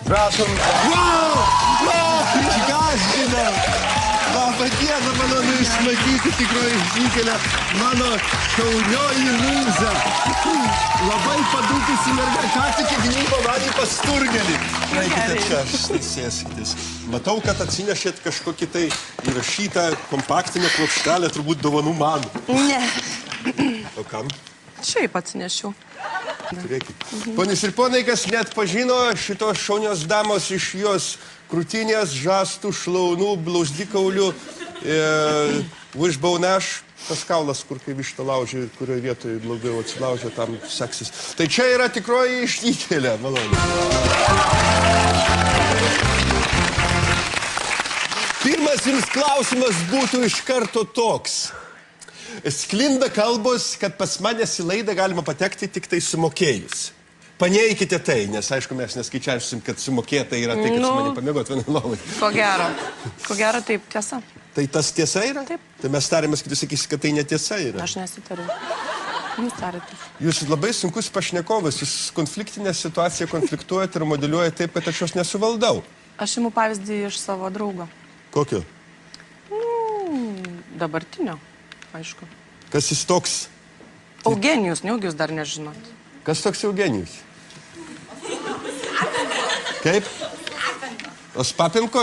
Prašom. Išgąsdina. Labą dieną, malonu išmatyti tikroji žykelę, mano šaunioji mūza. Labai padūkusi merga, ką tik į gynybą varė pas Turgelį. Praeikite čia, sėskitės. Matau, kad atsinešėt kažkokį tai įrašytą kompaktinę plokštelę, turbūt dovanų man. Ne. O kam? Šiaip atsinešiau. Turėkit. Ponis ir ponai, kas net pažino šitos šaunios damos iš jos krūtinės, žastų, šlaunų, blauzdikaulių, užbauneš, tas kaulas, kur kai vištą laužė, kurioje vietoje blogiau atsilaužė, tam seksis. Tai čia yra tikroji išdykėlė, malonu. Pirmas jums klausimas būtų iš karto toks. Sklinda kalbos, kad pas manęs į laidą galima patekti tik tai sumokėjus. Paneikite tai, nes aišku mes neskaičiasim, kad sumokėta yra tai, kad su manim pamėgot vienai lovai. Ko gero. Ko gero taip, tiesa. Tai tas tiesa yra? Taip. Tai mes tarėmės, kad jūs sakysit, kad tai netiesa yra. Aš nesitariu. Jūs tarėte. Jūs labai sunkus pašnekovas, jūs konfliktinę situaciją konfliktuojate ir modeliuojate taip, kad aš jos nesuvaldau. Aš imu pavyzdį iš savo draugo. Kokio? Dabartinio, aišku. Kas jis toks? Eugenijus, nejaugi jūs dar nežinot. Kas toks Eugenijus? Kaip? Ospapenko?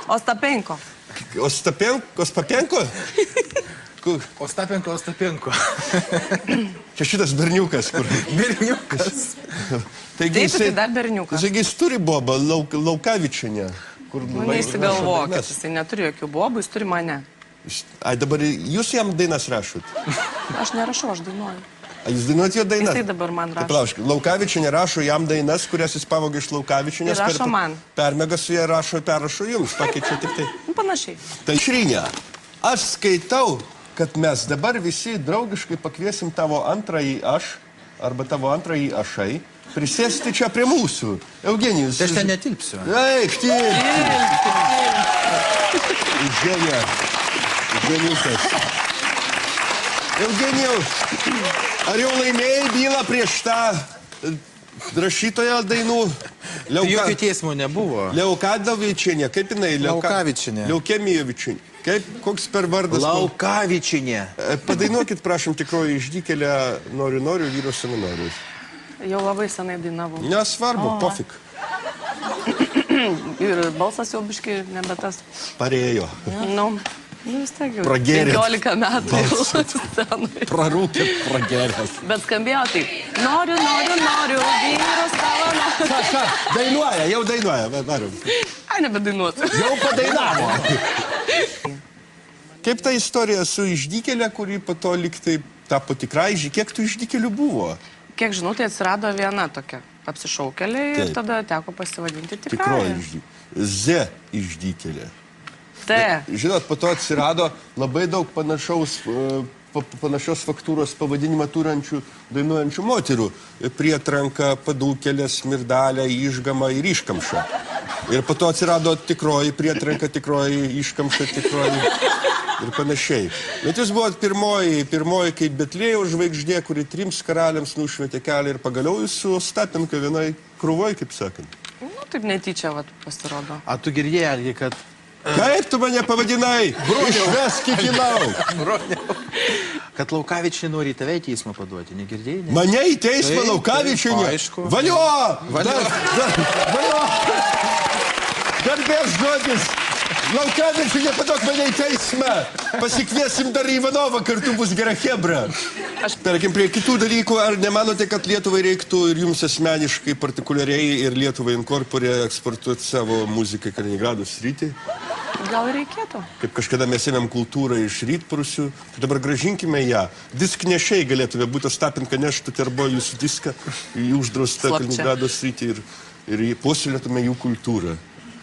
Ostapenko. Ospapenko? Ostapenko. Čia šitas berniukas, kur? Berniukas. Taip, tai dar berniukas. Taigi jis turi bobą, Laukavičienę. Neįsigalvokit, jisai neturi jokių bobų, jis turi mane. Ai, dabar jūs jam dainas rašot? Aš nerašau, aš dainuoju. A jūs dainuojat jo dainas? Jisai dabar man rašo. Palauškit, Laukavičienė rašo jam dainas, kurias jis pavogė iš Laukavičienės. Ir rašo man. Permega su ją perrašo jums, pakeičia tik tai. Panašiai. Tai Šrinė, aš skaitau, kad mes dabar visi draugiškai pakviesim tavo antrąjį aš, arba tavo antrąjį ašai, prisėsti čia prie mūsų. Eugenijus. Tai aš ten netilpsiu. Eik, Eugenija. Eugeniukas. Eugenijau, ar jau laimėjai bylą prieš tą rašytoją dainų? Jokių teismų nebuvo. Leokadovičienė, kaip jinai? Laukavičienė. Leukemijovičienė. Kaip, koks per vardas? Laukavičienė. Padainuokit, prašom, tikroji išdykėlę Noriu, vyro seminarius. Jau labai senai dainavau. Nesvarbu, pofik. Ir balsas jau biškai nebe tas. Parėjo. Vis tiek jau. Pragerėt. 15 metų jau scenui. Prarūkėt, prageręs. Bet skambėjo taip. Noriu, vyros tavo noriu. Ką, dainuoja, jau dainuoja. Varom. Ai, nebedainuosiu. Jau padainavo. Kaip ta istorija su išdykėlė, kuri po to liktai tapo tikrai, kiek tų išdykėlių buvo? Kiek žinau, tai atsirado viena tokia apsišaukėlė ir tada teko pasivadinti tikrąją. Tikroji išdykėlė. Z išdykėlė. T. Žinot, po to atsirado labai daug panašios faktūros pavadinimą turinčių dainuojančių moterų. Prietranka, padūkelė, smirdalė, išgama ir iškamša. Ir po to atsirado tikroji prietranka, tikroji iškamša, tikroji ir panašiai. Bet jūs buvot pirmoji kaip Betlėjaus žvaigždė, kuri 3 karaliams nušvietė kelią ir pagaliau jūs su Ostapenko vienai krūvoj, kaip sakant. Taip netyčia pasirodo. A tu girdėjai, kad... Kaip tu mane pavadinai? Išvesk iki lauk. Kad Laukavičienė nori tave į teismą paduoti, negirdėjai? Ne? Mane į teismą Laukavičienė? Aišku. Valio! Valio! Garbės žodis! Laukavičienė paduok mane į teismą! Pasikviesim dar Ivanovą, kartu bus gera chebra. Tarkim, prie kitų dalykų, ar nemanote, kad Lietuvai reiktų ir jums asmeniškai, partikuliariai ir Lietuvai inkorporė eksportuoti savo muziką į Kaliningrado sritį? Gal reikėtų. Kaip kažkada mes ėmėm kultūrą iš rytprūsių, tai dabar gražinkime ją. Disknešiai galėtume būti Ostapenka neštų terbo jūsų diską į uždraustą Kaliningrado sritį ir puoselėtume jų kultūrą.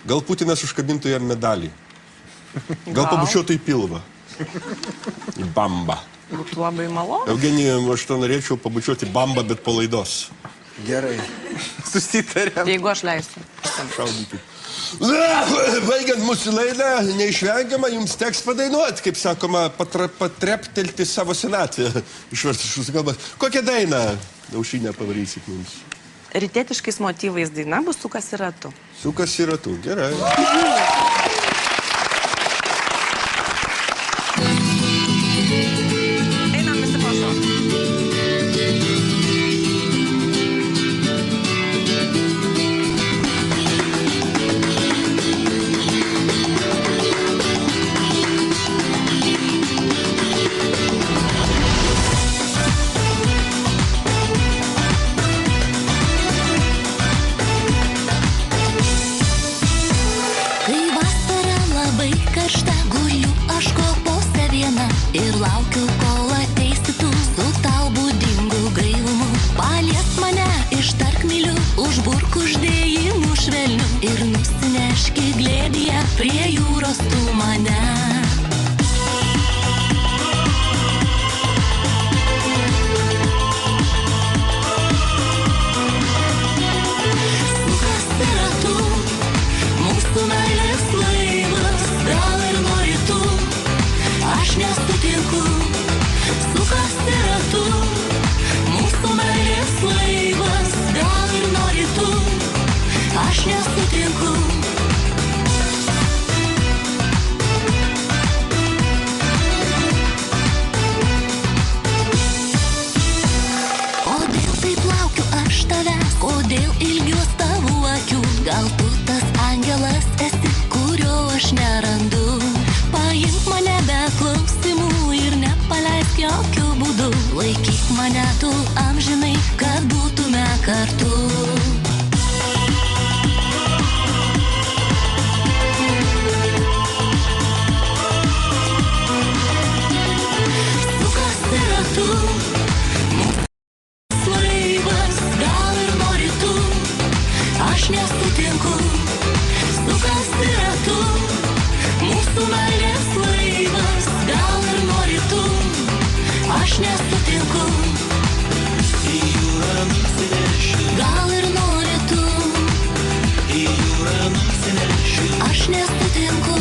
Gal Putinas užkabintų jam medalį. Gal pabučiuotų į pilvą. Į bambą. Būtų labai malonu. Eugenijum, aš to norėčiau pabučiuoti bambą, bet po laidos. Gerai. Susitarėm. Jeigu aš leisiu. Šaudykit. Baigiant mūsų laidą, neišvengiama, jums teks padainuoti, kaip sakoma, patreptelti savo senatvę. Išvertus iš jūsų kalbos. Kokią dainą, Aušrinę, pavarysit mums? rytietiškais motyvais daina bus Sukasi ratu. Sukasi ratu, gerai. Einam visi po šokį. Kai vasara labai karšta, guliu aš kopose viena ir laukiu, kol ateisi tu su tau būdingu gaivumu. Paliesk mane, ištark myliu, užburk uždėjimu švelniu ir nusineški glėbyje prie jūros tu mane. Sukasi ratu, mūsų meilės laivas, gal ir nori tu, aš nesutinku. Sukasi ratu, mūsų meilės laivas, gal ir nori tu, aš nesutinku. Kodėl taip laukiu aš tavęs, kodėl ilgiuos tavo akių, gal tu tas angelas esi, kurio aš nerandu. Paimk mane be klausimų ir nepaleisk jokių būdų, laikyk mane tu amžinai, kad būtume kartu. Sukasi ratu, laivas, gal ir nori tu, aš nesutinku. Sukasi ratu, mūsų meilės laivas, gal ir nori tu, aš nesutinku. Gal ir nori tu, aš nesutinku.